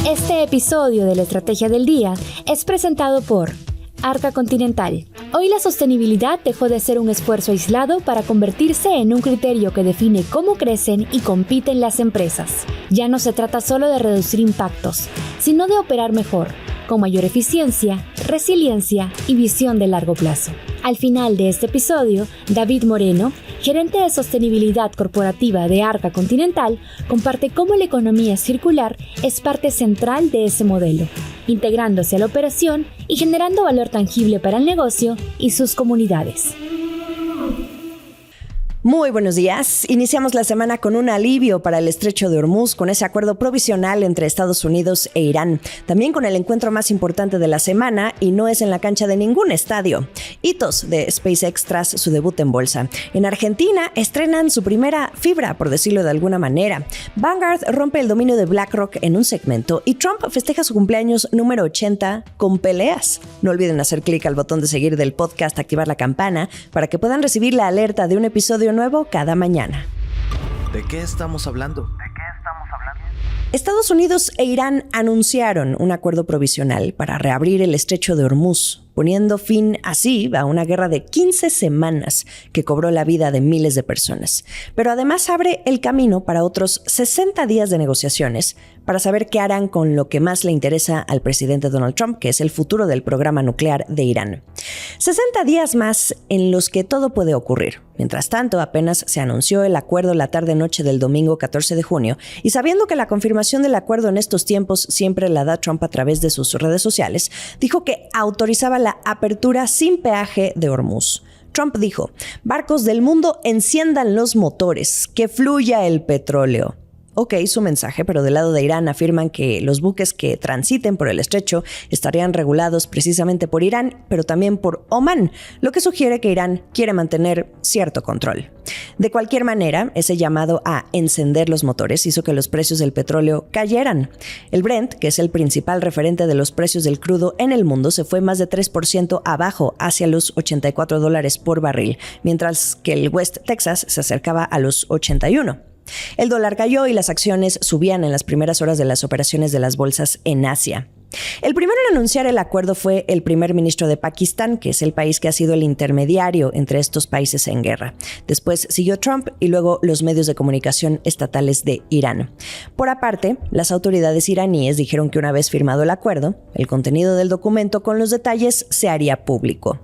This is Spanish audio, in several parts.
Este episodio de la Estrategia del Día es presentado por Arca Continental. Hoy la sostenibilidad dejó de ser un esfuerzo aislado para convertirse en un criterio que define cómo crecen y compiten las empresas. Ya no se trata solo de reducir impactos, sino de operar mejor, con mayor eficiencia, resiliencia y visión de largo plazo. Al final de este episodio, David Moreno, gerente de sostenibilidad corporativa de Arca Continental, comparte cómo la economía circular es parte central de ese modelo, integrándose a la operación y generando valor tangible para el negocio y sus comunidades. Muy buenos días. Iniciamos la semana con un alivio para el Estrecho de Hormuz, con ese acuerdo provisional entre Estados Unidos e Irán. También con el encuentro más importante de la semana, y no es en la cancha de ningún estadio. Hitos de SpaceX tras su debut en bolsa. En Argentina estrenan su primera fibra, por decirlo de alguna manera. Vanguard rompe el dominio de BlackRock en un segmento y Trump festeja su cumpleaños número 80 con peleas. No olviden hacer clic al botón de seguir del podcast, activar la campana para que puedan recibir la alerta de un episodio nuevo cada mañana. ¿De qué estamos hablando? Estados Unidos e Irán anunciaron un acuerdo provisional para reabrir el Estrecho de Hormuz, poniendo fin así a una guerra de 15 semanas que cobró la vida de miles de personas. Pero además abre el camino para otros 60 días de negociaciones para saber qué harán con lo que más le interesa al presidente Donald Trump, que es el futuro del programa nuclear de Irán. 60 días más en los que todo puede ocurrir. Mientras tanto, apenas se anunció el acuerdo la tarde-noche del domingo 14 de junio, y sabiendo que la confirmación del acuerdo en estos tiempos siempre la da Trump a través de sus redes sociales, dijo que autorizaba la apertura sin peaje de Hormuz. Trump dijo: barcos del mundo, enciendan los motores, que fluya el petróleo. Ok, su mensaje, pero del lado de Irán afirman que los buques que transiten por el estrecho estarían regulados precisamente por Irán, pero también por Omán, lo que sugiere que Irán quiere mantener cierto control. De cualquier manera, ese llamado a encender los motores hizo que los precios del petróleo cayeran. El Brent, que es el principal referente de los precios del crudo en el mundo, se fue más de 3% abajo, hacia los $84 por barril, mientras que el West Texas se acercaba a los 81. El dólar cayó y las acciones subían en las primeras horas de las operaciones de las bolsas en Asia. El primero en anunciar el acuerdo fue el primer ministro de Pakistán, que es el país que ha sido el intermediario entre estos países en guerra. Después siguió Trump y luego los medios de comunicación estatales de Irán. Por aparte, las autoridades iraníes dijeron que una vez firmado el acuerdo, el contenido del documento con los detalles se haría público.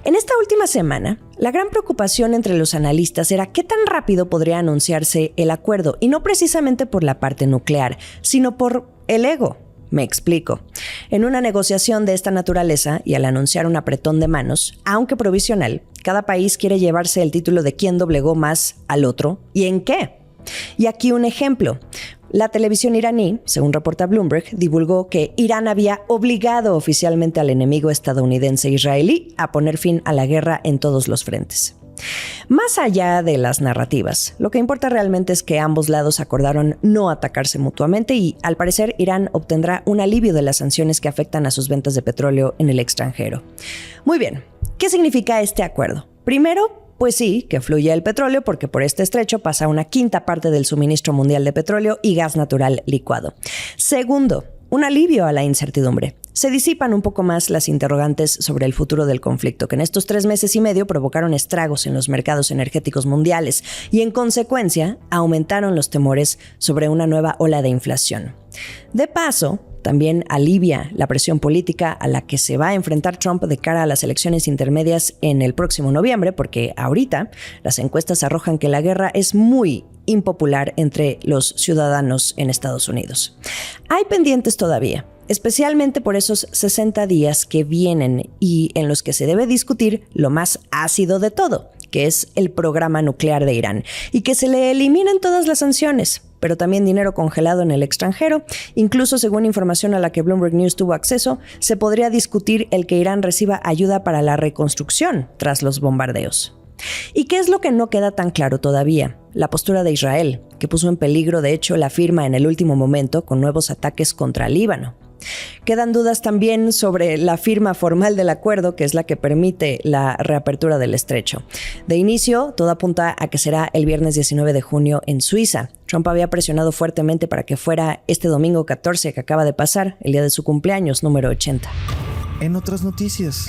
En esta última semana, la gran preocupación entre los analistas era qué tan rápido podría anunciarse el acuerdo, y no precisamente por la parte nuclear, sino por el ego. Me explico. En una negociación de esta naturaleza y al anunciar un apretón de manos, aunque provisional, cada país quiere llevarse el título de quién doblegó más al otro y en qué. Y aquí un ejemplo. La televisión iraní, según reporta Bloomberg, divulgó que Irán había obligado oficialmente al enemigo estadounidense israelí a poner fin a la guerra en todos los frentes. Más allá de las narrativas, lo que importa realmente es que ambos lados acordaron no atacarse mutuamente y, al parecer, Irán obtendrá un alivio de las sanciones que afectan a sus ventas de petróleo en el extranjero. Muy bien, ¿qué significa este acuerdo? Primero, pues sí, que fluya el petróleo, porque por este estrecho pasa una quinta parte del suministro mundial de petróleo y gas natural licuado. Segundo, un alivio a la incertidumbre. Se disipan un poco más las interrogantes sobre el futuro del conflicto, que en estos 3 meses y medio provocaron estragos en los mercados energéticos mundiales y, en consecuencia, aumentaron los temores sobre una nueva ola de inflación. De paso, también alivia la presión política a la que se va a enfrentar Trump de cara a las elecciones intermedias en el próximo noviembre, porque ahorita las encuestas arrojan que la guerra es muy impopular entre los ciudadanos en Estados Unidos. Hay pendientes todavía, especialmente por esos 60 días que vienen y en los que se debe discutir lo más ácido de todo, que es el programa nuclear de Irán, y que se le eliminen todas las sanciones, pero también dinero congelado en el extranjero. Incluso, según información a la que Bloomberg News tuvo acceso, se podría discutir el que Irán reciba ayuda para la reconstrucción tras los bombardeos. ¿Y qué es lo que no queda tan claro todavía? La postura de Israel, que puso en peligro, de hecho, la firma en el último momento con nuevos ataques contra Líbano. Quedan dudas también sobre la firma formal del acuerdo, que es la que permite la reapertura del estrecho. De inicio, todo apunta a que será el viernes 19 de junio en Suiza. Trump había presionado fuertemente para que fuera este domingo 14 que acaba de pasar, el día de su cumpleaños número 80. En otras noticias.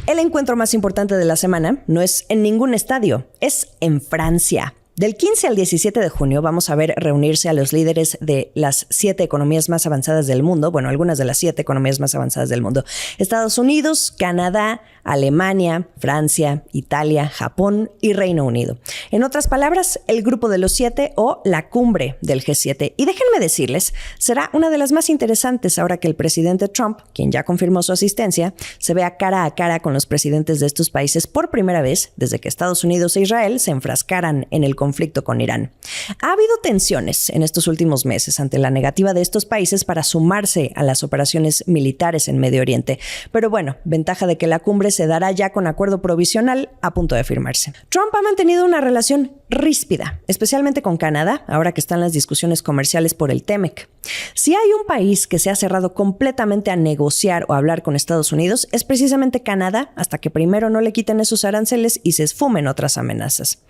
El encuentro más importante de la semana no es en ningún estadio, es en Francia. Del 15 al 17 de junio vamos a ver reunirse a los líderes de las 7 economías más avanzadas del mundo, bueno, algunas de las 7 economías más avanzadas del mundo: Estados Unidos, Canadá, Alemania, Francia, Italia, Japón y Reino Unido. En otras palabras, el grupo de los 7 o la cumbre del G7. Y déjenme decirles, será una de las más interesantes ahora que el presidente Trump, quien ya confirmó su asistencia, se vea cara a cara con los presidentes de estos países por primera vez desde que Estados Unidos e Israel se enfrascaran en el conflicto con Irán. Ha habido tensiones en estos últimos meses ante la negativa de estos países para sumarse a las operaciones militares en Medio Oriente. Pero bueno, ventaja de que la cumbre se dará ya con acuerdo provisional a punto de firmarse. Trump ha mantenido una relación ríspida, especialmente con Canadá, ahora que están las discusiones comerciales por el TEMEC. Si hay un país que se ha cerrado completamente a negociar o hablar con Estados Unidos, es precisamente Canadá, hasta que primero no le quiten esos aranceles y se esfumen otras amenazas.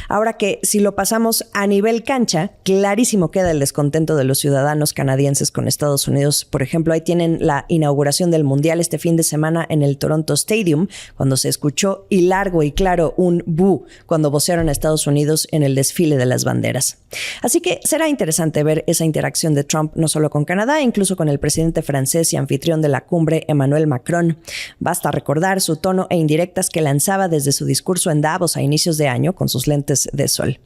Ahora que si lo pasamos a nivel cancha, clarísimo queda el descontento de los ciudadanos canadienses con Estados Unidos. Por ejemplo, ahí tienen la inauguración del Mundial este fin de semana en el Toronto Stadium, cuando se escuchó y largo y claro un boo cuando vocearon a Estados Unidos en el desfile de las banderas. Así que será interesante ver esa interacción de Trump no solo con Canadá, incluso con el presidente francés y anfitrión de la cumbre, Emmanuel Macron. Basta recordar su tono e indirectas que lanzaba desde su discurso en Davos a inicios de año con sus lentes de sol.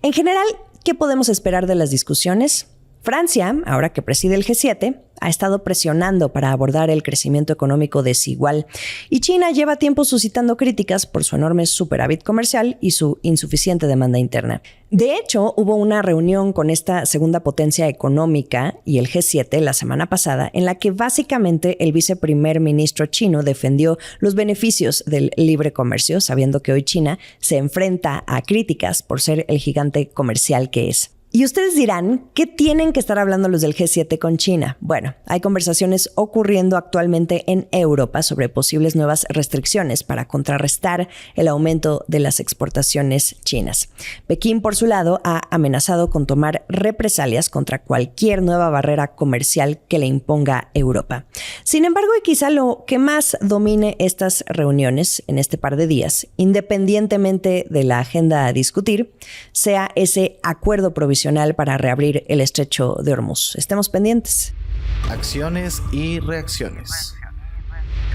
En general, ¿qué podemos esperar de las discusiones? Francia, ahora que preside el G7, ha estado presionando para abordar el crecimiento económico desigual, y China lleva tiempo suscitando críticas por su enorme superávit comercial y su insuficiente demanda interna. De hecho, hubo una reunión con esta segunda potencia económica y el G7 la semana pasada, en la que básicamente el viceprimer ministro chino defendió los beneficios del libre comercio, sabiendo que hoy China se enfrenta a críticas por ser el gigante comercial que es. Y ustedes dirán, ¿qué tienen que estar hablando los del G7 con China? Bueno, hay conversaciones ocurriendo actualmente en Europa sobre posibles nuevas restricciones para contrarrestar el aumento de las exportaciones chinas. Pekín, por su lado, ha amenazado con tomar represalias contra cualquier nueva barrera comercial que le imponga Europa. Sin embargo, y quizá lo que más domine estas reuniones en este par de días, independientemente de la agenda a discutir, sea ese acuerdo provisional para reabrir el estrecho de Hormuz. Estemos pendientes. Acciones y reacciones.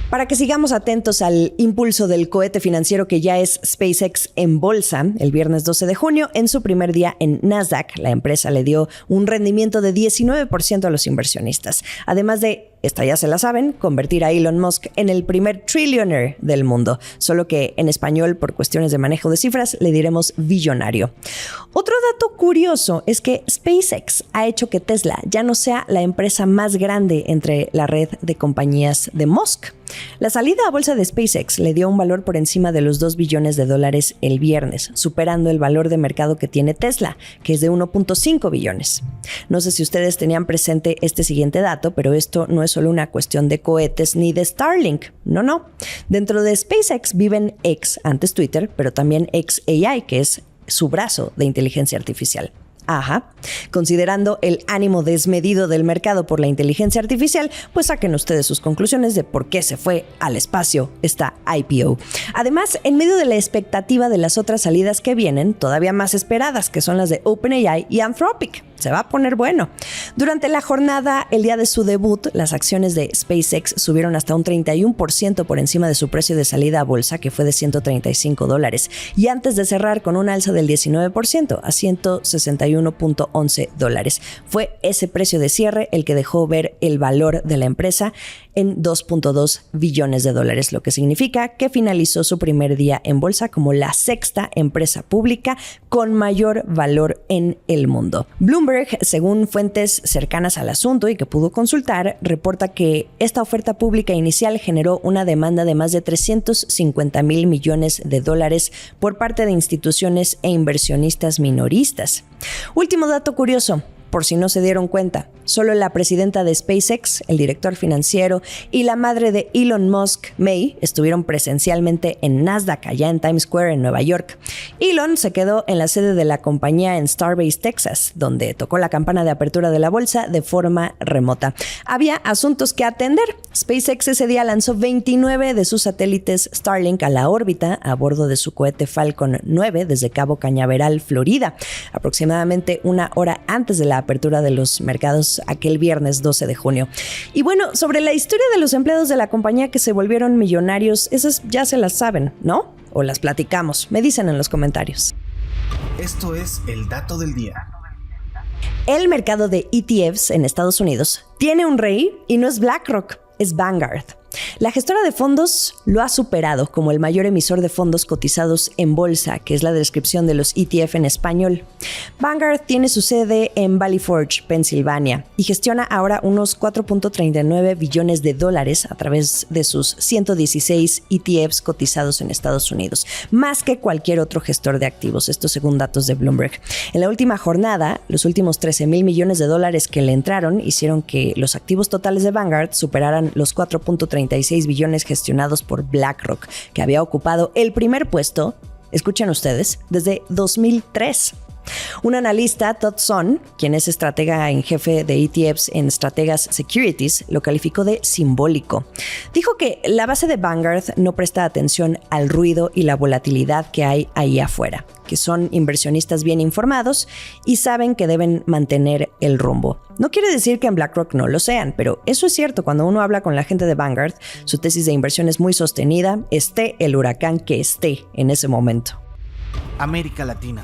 Para que sigamos atentos al impulso del cohete financiero que ya es SpaceX en bolsa, el viernes 12 de junio, en su primer día en Nasdaq, la empresa le dio un rendimiento de 19% a los inversionistas. Además de, esta ya se la saben, convertir a Elon Musk en el primer trillionaire del mundo. Solo que en español, por cuestiones de manejo de cifras, le diremos billonario. Otro dato curioso es que SpaceX ha hecho que Tesla ya no sea la empresa más grande entre la red de compañías de Musk. La salida a bolsa de SpaceX le dio un valor por encima de los $2 billones el viernes, superando el valor de mercado que tiene Tesla, que es de 1.5 billones. No sé si ustedes tenían presente este siguiente dato, pero esto no es solo una cuestión de cohetes ni de Starlink. No. Dentro de SpaceX viven X, antes Twitter, pero también xAI, que es su brazo de inteligencia artificial. Ajá. Considerando el ánimo desmedido del mercado por la inteligencia artificial, pues saquen ustedes sus conclusiones de por qué se fue al espacio esta IPO. Además, en medio de la expectativa de las otras salidas que vienen, todavía más esperadas, que son las de OpenAI y Anthropic. Se va a poner bueno. Durante la jornada, el día de su debut, las acciones de SpaceX subieron hasta un 31% por encima de su precio de salida a bolsa, que fue de $135, y antes de cerrar con un alza del 19% a $161.11. Fue ese precio de cierre el que dejó ver el valor de la empresa en $2.2 billones, lo que significa que finalizó su primer día en bolsa como la sexta empresa pública con mayor valor en el mundo. Bloomberg, según fuentes cercanas al asunto y que pudo consultar, reporta que esta oferta pública inicial generó una demanda de más de $350 mil millones por parte de instituciones e inversionistas minoristas. Último dato curioso. por si no se dieron cuenta, solo la presidenta de SpaceX, el director financiero y la madre de Elon Musk, May, estuvieron presencialmente en Nasdaq, allá en Times Square, en Nueva York. Elon se quedó en la sede de la compañía en Starbase, Texas, donde tocó la campana de apertura de la bolsa de forma remota. Había asuntos que atender. SpaceX ese día lanzó 29 de sus satélites Starlink a la órbita a bordo de su cohete Falcon 9 desde Cabo Cañaveral, Florida, aproximadamente una hora antes de la apertura de los mercados aquel viernes 12 de junio. Y bueno, sobre la historia de los empleados de la compañía que se volvieron millonarios, esas ya se las saben, ¿no? ¿O las platicamos? Me dicen en los comentarios. Esto es el dato del día. El mercado de ETFs en Estados Unidos tiene un rey y no es BlackRock, es Vanguard. La gestora de fondos lo ha superado como el mayor emisor de fondos cotizados en bolsa, que es la descripción de los ETF en español. Vanguard tiene su sede en Valley Forge, Pensilvania, y gestiona ahora unos 4.39 billones de dólares a través de sus 116 ETFs cotizados en Estados Unidos, más que cualquier otro gestor de activos, esto según datos de Bloomberg. En la última jornada, los últimos 13,000 millones de dólares que le entraron hicieron que los activos totales de Vanguard superaran los 4.36 billones gestionados por BlackRock, que había ocupado el primer puesto, escuchen ustedes, desde 2003. Un analista, Todd Son, quien es estratega en jefe de ETFs en Strategas Securities, lo calificó de simbólico. Dijo que la base de Vanguard no presta atención al ruido y la volatilidad que hay ahí afuera, que son inversionistas bien informados y saben que deben mantener el rumbo. No quiere decir que en BlackRock no lo sean, pero eso es cierto. Cuando uno habla con la gente de Vanguard, su tesis de inversión es muy sostenida, esté el huracán que esté en ese momento. América Latina.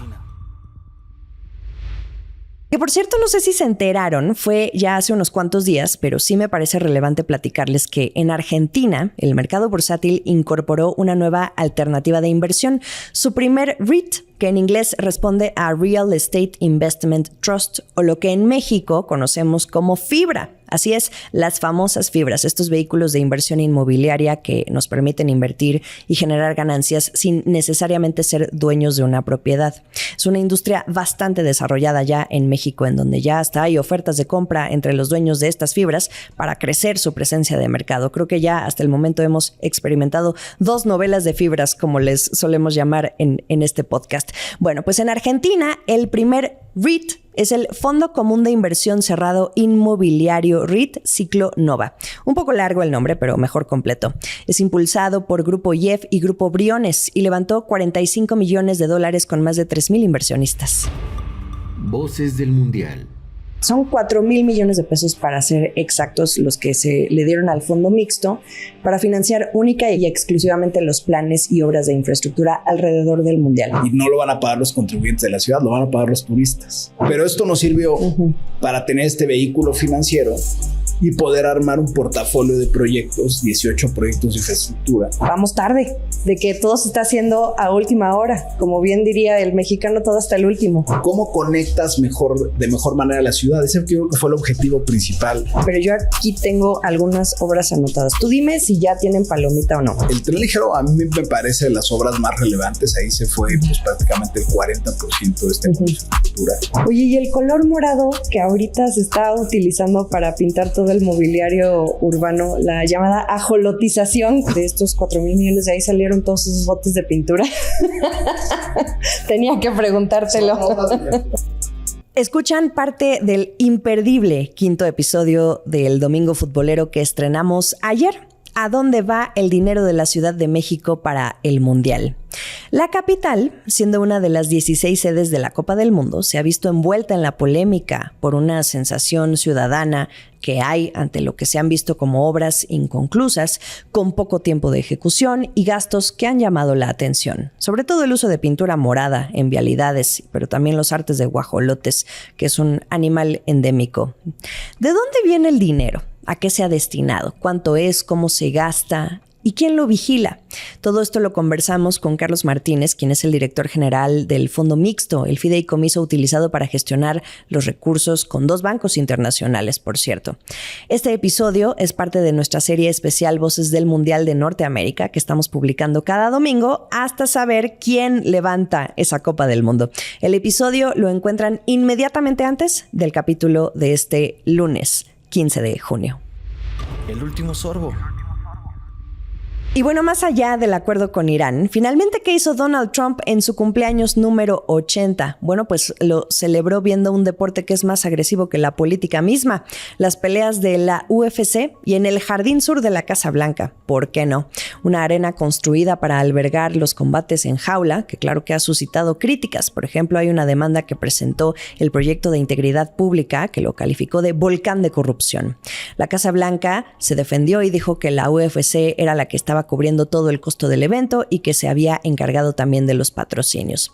Que por cierto, no sé si se enteraron, fue ya hace unos cuantos días, pero sí me parece relevante platicarles que en Argentina el mercado bursátil incorporó una nueva alternativa de inversión, su primer REIT, que en inglés responde a Real Estate Investment Trust, o lo que en México conocemos como FIBRA. Así es, las famosas fibras, estos vehículos de inversión inmobiliaria que nos permiten invertir y generar ganancias sin necesariamente ser dueños de una propiedad. Es una industria bastante desarrollada ya en México, en donde ya hasta hay ofertas de compra entre los dueños de estas fibras para crecer su presencia de mercado. Creo que ya hasta el momento hemos experimentado 2 novelas de fibras, como les solemos llamar en este podcast. Bueno, pues en Argentina el primer REIT es el Fondo Común de Inversión Cerrado Inmobiliario REIT Ciclo Nova. Un poco largo el nombre, pero mejor completo. Es impulsado por Grupo IEF y Grupo Briones y levantó 45 millones de dólares con más de 3,000 inversionistas. Voces del Mundial. Son 4,000 millones de pesos, para ser exactos, los que se le dieron al fondo mixto para financiar única y exclusivamente los planes y obras de infraestructura alrededor del Mundial. Y no lo van a pagar los contribuyentes de la ciudad, lo van a pagar los turistas. Pero esto nos sirvió para tener este vehículo financiero y poder armar un portafolio de proyectos, 18 proyectos de infraestructura. Vamos tarde, de que todo se está haciendo a última hora. Como bien diría el mexicano, todo hasta el último. ¿Cómo conectas de mejor manera a la ciudad? Ese creo que fue el objetivo principal. Pero yo aquí tengo algunas obras anotadas. Tú dime si ya tienen palomita o no. El tren ligero a mí me parece de las obras más relevantes. Ahí se fue pues, prácticamente el 40% de esta infraestructura. Oye, y el color morado que ahorita se está utilizando para pintar todo el mobiliario urbano, la llamada ajolotización de estos 4,000 millones, de ahí salieron todos esos botes de pintura. Tenía que preguntártelo. Escuchan parte del imperdible 5º episodio del Domingo Futbolero que estrenamos ayer. ¿A dónde va el dinero de la Ciudad de México para el Mundial? La capital, siendo una de las 16 sedes de la Copa del Mundo, se ha visto envuelta en la polémica por una sensación ciudadana que hay ante lo que se han visto como obras inconclusas, con poco tiempo de ejecución y gastos que han llamado la atención. Sobre todo el uso de pintura morada en vialidades, pero también los artes de guajolotes, que es un animal endémico. ¿De dónde viene el dinero? ¿A qué se ha destinado? ¿Cuánto es? ¿Cómo se gasta? ¿Y quién lo vigila? Todo esto lo conversamos con Carlos Martínez, quien es el director general del Fondo Mixto, el fideicomiso utilizado para gestionar los recursos con 2 bancos internacionales, por cierto. Este episodio es parte de nuestra serie especial Voces del Mundial de Norteamérica, que estamos publicando cada domingo hasta saber quién levanta esa Copa del Mundo. El episodio lo encuentran inmediatamente antes del capítulo de este lunes, 15 de junio. El último sorbo. Y bueno, más allá del acuerdo con Irán, finalmente, ¿qué hizo Donald Trump en su cumpleaños número 80? Bueno, pues lo celebró viendo un deporte que es más agresivo que la política misma, las peleas de la UFC y en el jardín sur de la Casa Blanca. ¿Por qué no? Una arena construida para albergar los combates en jaula, que claro que ha suscitado críticas. Por ejemplo, hay una demanda que presentó el Proyecto de Integridad Pública, que lo calificó de volcán de corrupción. La Casa Blanca se defendió y dijo que la UFC era la que estaba cubriendo todo el costo del evento y que se había encargado también de los patrocinios.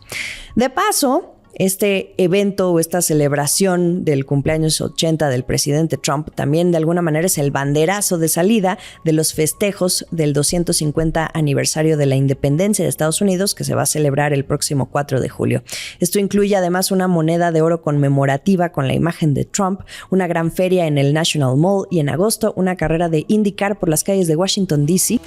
De paso, este evento o esta celebración del cumpleaños 80 del presidente Trump también de alguna manera es el banderazo de salida de los festejos del 250 aniversario de la independencia de Estados Unidos, que se va a celebrar el próximo 4 de julio. Esto incluye además una moneda de oro conmemorativa con la imagen de Trump, una gran feria en el National Mall y en agosto una carrera de IndyCar por las calles de Washington, D.C.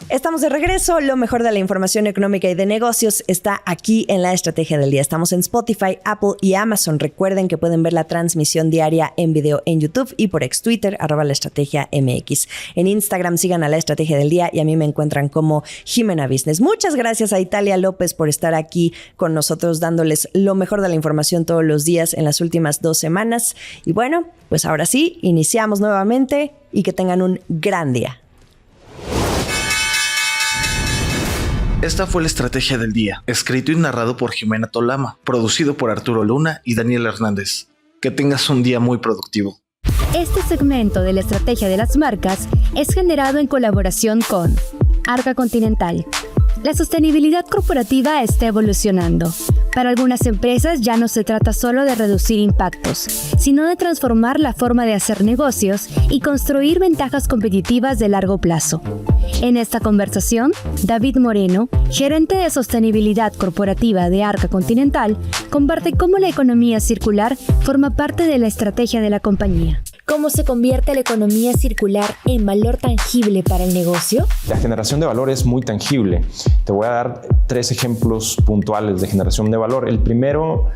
Estamos de regreso. Lo mejor de la información económica y de negocios está aquí en La Estrategia del Día. Estamos en Spotify, Apple y Amazon. Recuerden que pueden ver la transmisión diaria en video en YouTube y por ex Twitter, @LaEstrategiaMX. En Instagram sigan a La Estrategia del Día y a mí me encuentran como Jimena Business. Muchas gracias a Italia López por estar aquí con nosotros dándoles lo mejor de la información todos los días en las últimas 2 semanas. Y bueno, pues ahora sí, iniciamos nuevamente y que tengan un gran día. Esta fue La Estrategia del Día, escrito y narrado por Jimena Tolama, producido por Arturo Luna y Daniel Hernández. Que tengas un día muy productivo. Este segmento de la Estrategia de las Marcas es generado en colaboración con Arca Continental. La sostenibilidad corporativa está evolucionando. Para algunas empresas ya no se trata solo de reducir impactos, sino de transformar la forma de hacer negocios y construir ventajas competitivas de largo plazo. En esta conversación, David Moreno, gerente de sostenibilidad corporativa de Arca Continental, comparte cómo la economía circular forma parte de la estrategia de la compañía. ¿Cómo se convierte la economía circular en valor tangible para el negocio? La generación de valor es muy tangible. Te voy a dar 3 ejemplos puntuales de generación de valor. El primero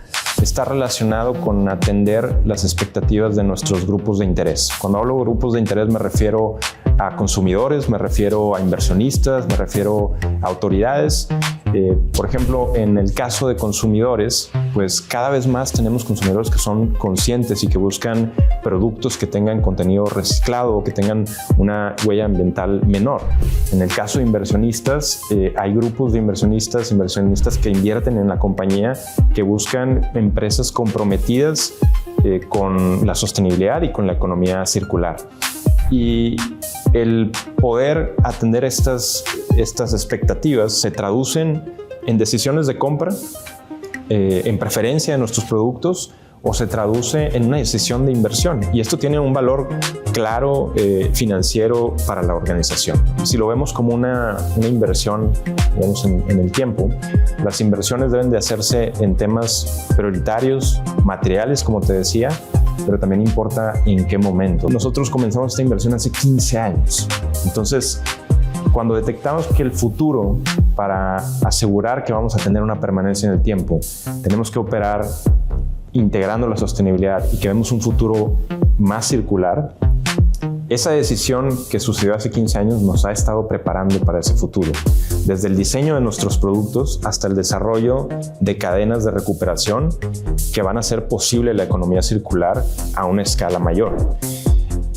está relacionado con atender las expectativas de nuestros grupos de interés. Cuando hablo de grupos de interés me refiero a consumidores, me refiero a inversionistas, me refiero a autoridades. Por ejemplo, en el caso de consumidores, pues cada vez más tenemos consumidores que son conscientes y que buscan productos que tengan contenido reciclado o que tengan una huella ambiental menor. En el caso de inversionistas, hay grupos de inversionistas que invierten en la compañía, que buscan empresas comprometidas con la sostenibilidad y con la economía circular. Y el poder atender estas expectativas se traducen en decisiones de compra, en preferencia de nuestros productos, o se traduce en una decisión de inversión. Y esto tiene un valor claro financiero para la organización. Si lo vemos como una inversión, digamos, en el tiempo, las inversiones deben de hacerse en temas prioritarios, materiales, como te decía, pero también importa en qué momento. Nosotros comenzamos esta inversión hace 15 años. Entonces, cuando detectamos que el futuro, para asegurar que vamos a tener una permanencia en el tiempo, tenemos que operar integrando la sostenibilidad y que vemos un futuro más circular, esa decisión que sucedió hace 15 años nos ha estado preparando para ese futuro. Desde el diseño de nuestros productos hasta el desarrollo de cadenas de recuperación que van a hacer posible la economía circular a una escala mayor.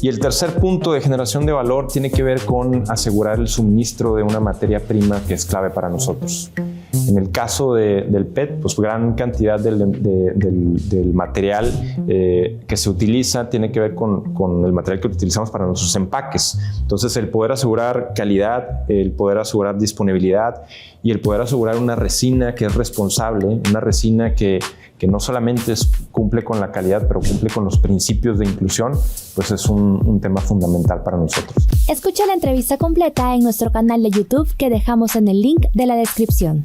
Y el tercer punto de generación de valor tiene que ver con asegurar el suministro de una materia prima que es clave para nosotros. En el caso del PET, pues gran cantidad del material que se utiliza tiene que ver con el material que utilizamos para nuestros empaques. Entonces, el poder asegurar calidad, el poder asegurar disponibilidad y el poder asegurar una resina que es responsable, una resina que no solamente cumple con la calidad, pero cumple con los principios de inclusión, pues es un tema fundamental para nosotros. Escucha la entrevista completa en nuestro canal de YouTube que dejamos en el link de la descripción.